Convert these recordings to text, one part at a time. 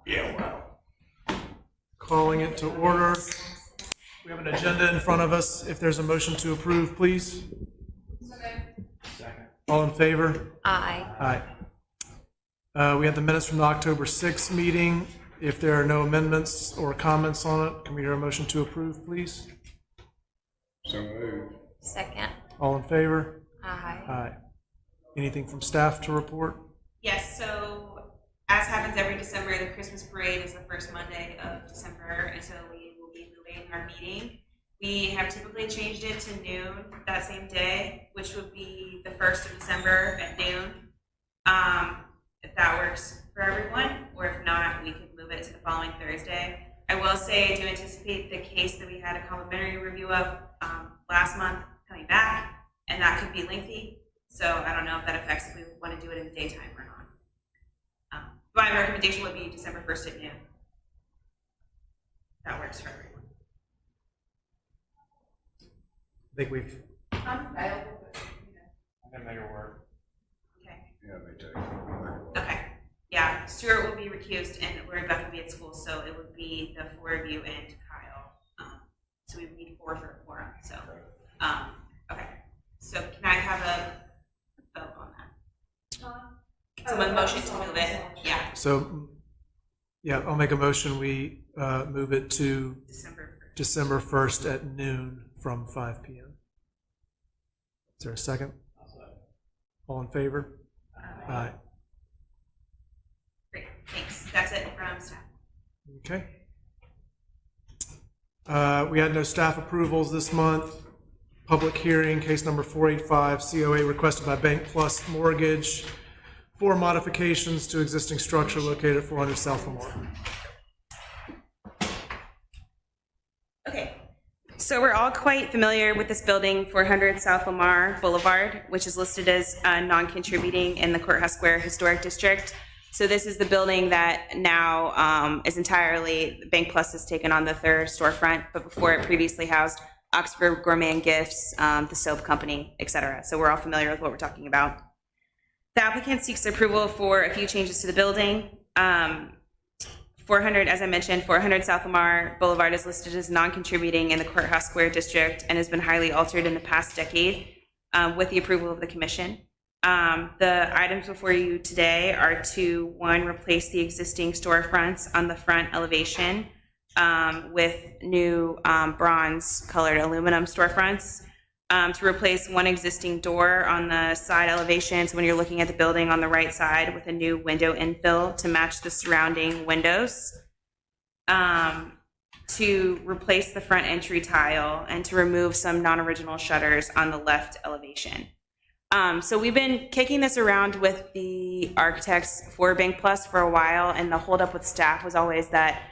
Yeah, wow. Calling it to order. We have an agenda in front of us. If there's a motion to approve, please. Second. All in favor? Aye. Aye. We have the minutes from the October 6th meeting. If there are no amendments or comments on it, can we hear a motion to approve, please? So moved. Second. All in favor? Aye. Aye. Anything from staff to report? Yes, so as happens every December, the Christmas parade is the first Monday of December, and so we will be moving our meeting. We have typically changed it to noon that same day, which would be the 1st of December at noon. If that works for everyone, or if not, we could move it to the following Thursday. I will say I do anticipate the case that we had a complimentary review of last month coming back, and that could be lengthy. So I don't know if that affects if we want to do it in the daytime or not. My recommendation would be December 1st at noon. That works for everyone. I think we've, I'm available, but, I'm gonna make it work. Okay. Yeah, me too. Okay. Yeah, Stuart will be recused and Beth will be at school, so it would be the four of you and Kyle. So we would need 4 for a quorum. So, okay. So can I have a vote on that? Someone motion to move it. Yeah, so, yeah, I'll make a motion. We move it to December 1st. December 1st at noon from 5 p.m. Is there a second? All in favor? Aye. Great, thanks. That's it from staff. Okay. We had no staff approvals this month. Public hearing, case number 485, COA requested by Bank Plus Mortgage for modifications to existing structure located at 400 South Lamar. Okay, so we're all quite familiar with this building, 400 South Lamar Boulevard, which is listed as non-contributing in the Courthouse Square Historic District. So this is the building that now is entirely, Bank Plus has taken on the third storefront, but before it previously housed Oxford Gourmet and Gifts, the soap company, etc. So we're all familiar with what we're talking about. The applicant seeks approval for a few changes to the building. 400, as I mentioned, 400 South Lamar Boulevard is listed as non-contributing in the Courthouse Square District and has been highly altered in the past decade with the approval of the commission. The items before you today are to, 1, replace the existing storefronts on the front elevation with new bronze-colored aluminum storefronts, to replace one existing door on the side elevation, so when you're looking at the building on the right side, with a new window infill to match the surrounding windows, to replace the front entry tile, and to remove some non-original shutters on the left elevation. So we've been kicking this around with the architects for Bank Plus for a while, and the holdup with staff was always that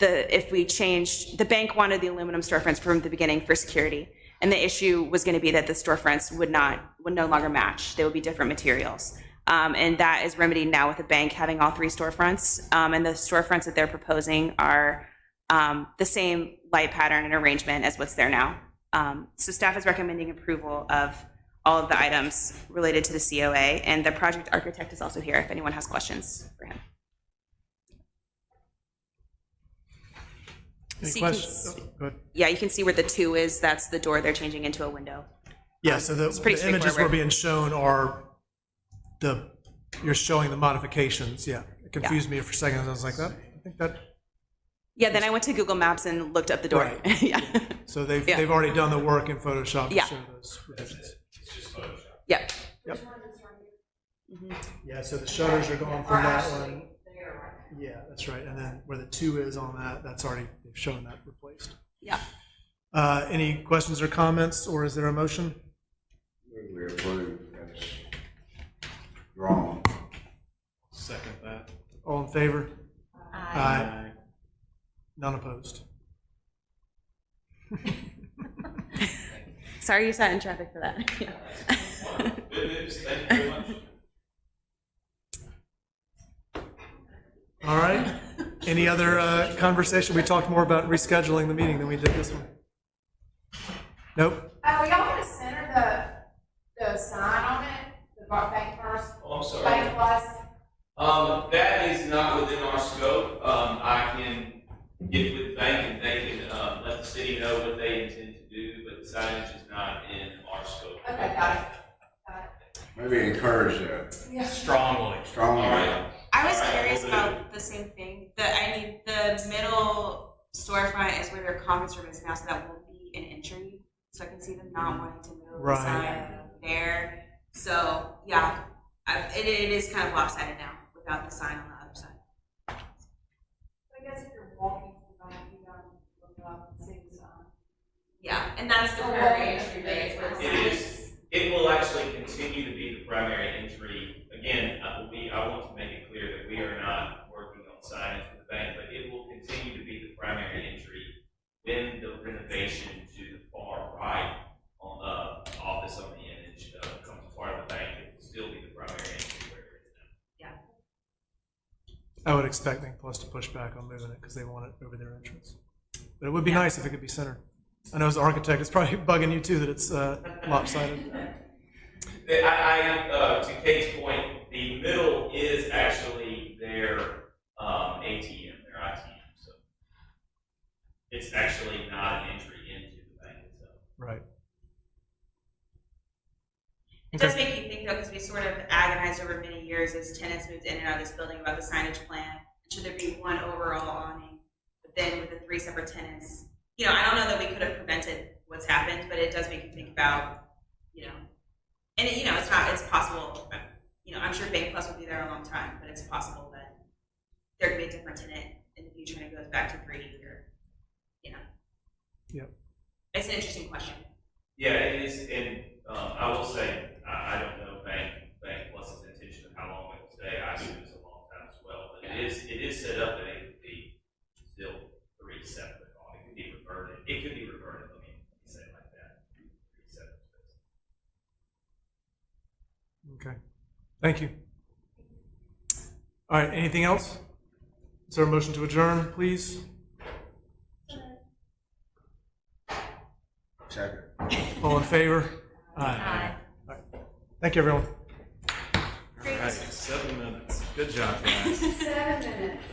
if we changed, the bank wanted the aluminum storefronts from the beginning for security, and the issue was going to be that the storefronts would no longer match. They would be different materials, and that is remedied now with the bank having all 3 storefronts, and the storefronts that they're proposing are the same light pattern and arrangement as what's there now. So staff is recommending approval of all of the items related to the COA, and the project architect is also here if anyone has questions for him. Any So questions? Go ahead. Yeah, you can see where the 2 is. That's the door they're changing into a window. Yeah, so the pretty images we're straightforward. being shown are you're showing the modifications. Yeah, it confused me for a second. I was like, I think that. Yeah, then I went to Google Maps and looked up the door. Right. Yeah. So they've Yeah. already done the work in Photoshop to Yeah. show those revisions. Yep. Yep. Yeah, so the shutters are going from that one. Yeah, that's right. And then where the 2 is on that, that's already, they've shown that replaced. Yeah. Any questions or comments, or is there a motion? We approve. That's wrong. Second that. All in favor? Aye. None opposed. Sorry you sat in traffic for that. Yeah. Thank you very much. All right. Any other conversation? We talked more about rescheduling the meeting than we did this one. Nope. y'all want to center the sign on it, the bank first, Oh, I'm sorry. bank plus, That is not within our scope. I can get with the bank and they can, let the city know what they intend to do, but the signage is not in our scope. Okay, got it. Maybe encourage that Strongly. strongly. All right. I was All right, curious we'll do. about the same thing. The middle storefront is where their conference room is now, so that won't be an entry. So I can see them not wanting to move the Right. sign there. So, yeah, it is kind of lopsided now without the sign on the other side. I guess if you're walking, you don't look up and see the sign. Yeah, and that's the Oh, primary okay. entry way, is where the It sign is. It will actually continue to be the primary entry. Again, I want to make it clear that we are not working on signage with the bank, but it will continue to be the primary entry when the renovation to the far right on the office on the image becomes part of the bank. It will still be the primary entry where it is now. I would expect Bank Plus to push back on moving it because they want it over their entrance. But it would be nice if it could be centered. I know as an architect, it's probably bugging you too that it's lopsided. To Kate's point, the middle is actually their ATM, their ITM. So it's actually not an entry into the bank itself. Right. It does make you think though, because we sort of agonized over many years as tenants moved in and out of this building about the signage plan. Should there be one overall awning? But then with the 3 separate tenants, I don't know that we could have prevented what's happened, but it does make you think about, and it's possible, I'm sure Bank Plus will be there a long time, but it's possible that there could be a different tenant in the future and it goes back to 3 or, Yep. It's an interesting question. Yeah, it is, and I will say, I don't know Bank Plus's intention of how long it will stay. I assume it's a long time as well, but it is set up that it could be still 3 separate. It could be reverted. It could be reverted. Let me say it like that. 3 separate spaces. Okay. Thank you. All right, anything else? Is there a motion to adjourn, please? Second. All in favor? Aye. Thank you, everyone. All right, 7 minutes. Good job, guys. 7 minutes.